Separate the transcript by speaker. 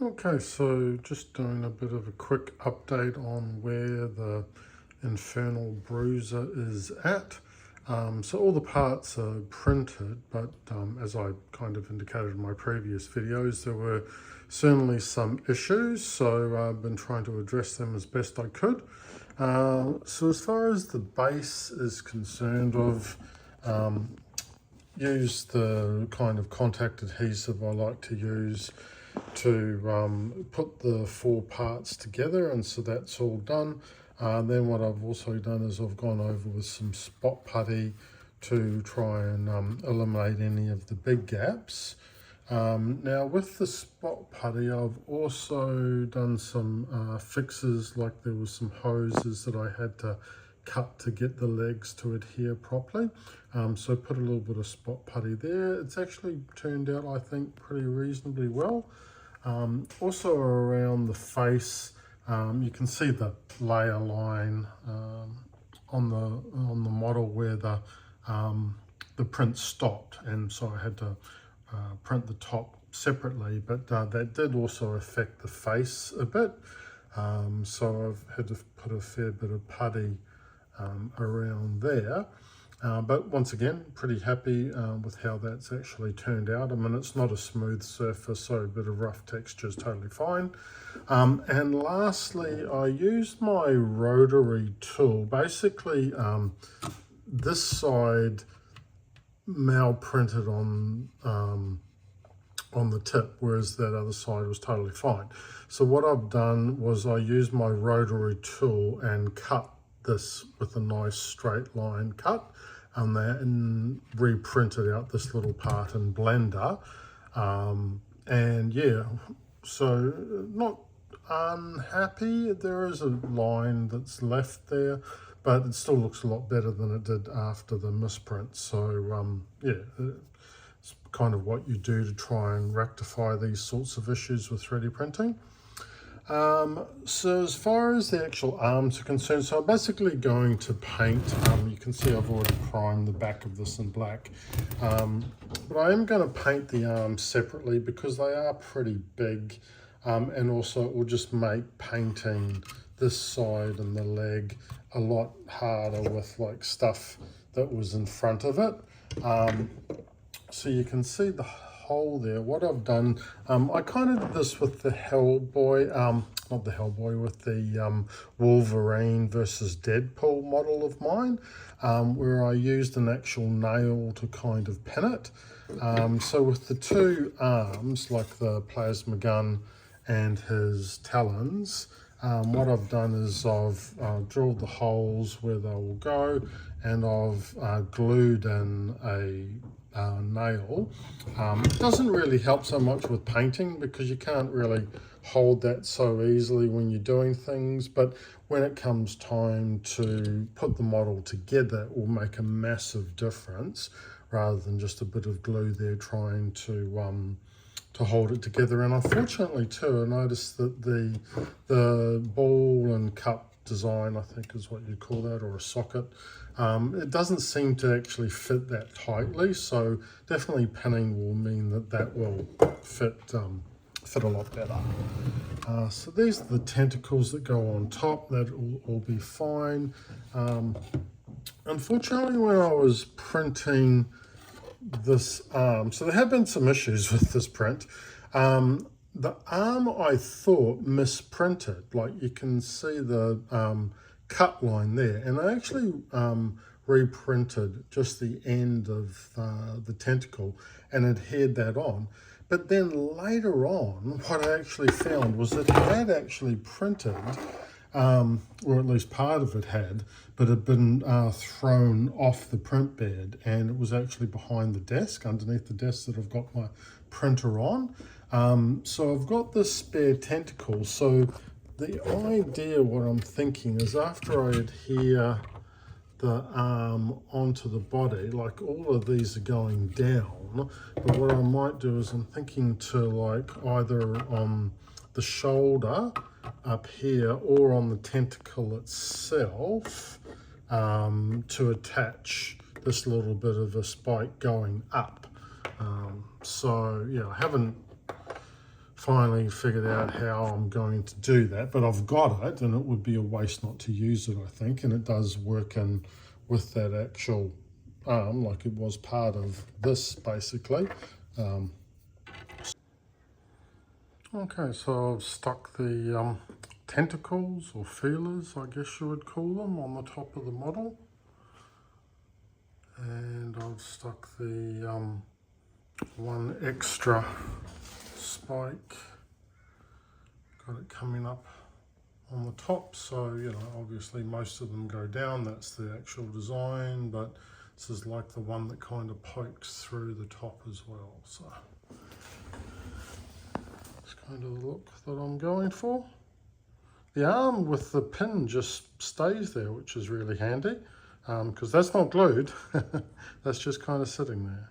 Speaker 1: Okay, so just doing a bit of a quick update on where the Infernal Bruiser is at. So all the parts are printed, but as I kind of indicated in my previous videos, there were certainly some issues, so I've been trying to address them as best I could. So as far as the base is concerned, I've used the kind of contact adhesive I like to use to put the four parts together, and so that's all done. Then what I've also done is I've gone over with some spot putty to try and eliminate any of the big gaps. Now with the spot putty, I've also done some fixes, like there was some hoses that I had to cut to get the legs to adhere properly. So put a little bit of spot putty there. It's actually turned out, I think, pretty reasonably well. Also around the face, you can see the layer line on the model where the print stopped, and so I had to print the top separately, but that did also affect the face a bit. So I've had to put a fair bit of putty around there. But once again, pretty happy with how that's actually turned out. I mean, it's not a smooth surface, so a bit of rough texture is totally fine. And lastly, I used my rotary tool. Basically, this side malprinted on the tip, whereas that other side was totally fine. So what I've done was I used my rotary tool and cut this with a nice straight line cut, and reprinted out this little part in Blender. And yeah, so not unhappy. There is a line that's left there, but it still looks a lot better than it did after the misprint. So yeah, it's kind of what you do to try and rectify these sorts of issues with 3D printing. So as far as the actual arms are concerned, so I'm basically going to paint, you can see I've already primed the back of this in black, but I am going to paint the arms separately because they are pretty big, and also it will just make painting this side and the leg a lot harder with like stuff that was in front of it. So you can see the hole there. What I've done, I kind of did this with the Hellboy, not the Hellboy, with the Wolverine versus Deadpool model of mine, where I used an actual nail to kind of pin it. So with the two arms, like the plasma gun and his talons, what I've done is I've drilled the holes where they will go, and I've glued in a nail. It doesn't really help so much with painting because you can't really hold that so easily when you're doing things, but when it comes time to put the model together, it will make a massive difference rather than just a bit of glue there trying to hold it together. And unfortunately too, I noticed that the ball and cup design, I think is what you call that, or a socket, it doesn't seem to actually fit that tightly, so definitely pinning will mean that that will fit a lot better. So these are the tentacles that go on top. That will all be fine. Unfortunately, when I was printing this arm, so there have been some issues with this print. The arm, I thought, misprinted. Like you can see the cut line there, and I actually reprinted just the end of the tentacle and adhered that on. But then later on, what I actually found was that it had actually printed, or at least part of it had, but it had been thrown off the print bed, and it was actually behind the desk, underneath the desk that I've got my printer on. So I've got this spare tentacle. So the idea, what I'm thinking is, after I adhere the arm onto the body, like all of these are going down, but what I might do is I'm thinking to like either on the shoulder up here or on the tentacle itself, to attach this little bit of a spike going up. So yeah, I haven't finally figured out how I'm going to do that, but I've got it, and it would be a waste not to use it, I think. And it does work in with that actual arm, like it was part of this basically. Okay, so I've stuck the tentacles or feelers, I guess you would call them, on the top of the model, and I've stuck the one extra spike, got it coming up on the top. So, you know, obviously most of them go down, that's the actual design, but this is like the one that kind of pokes through the top as well. So it's kind of the look that I'm going for. The arm with the pin just stays there, which is really handy, because that's not glued. That's just kind of sitting there.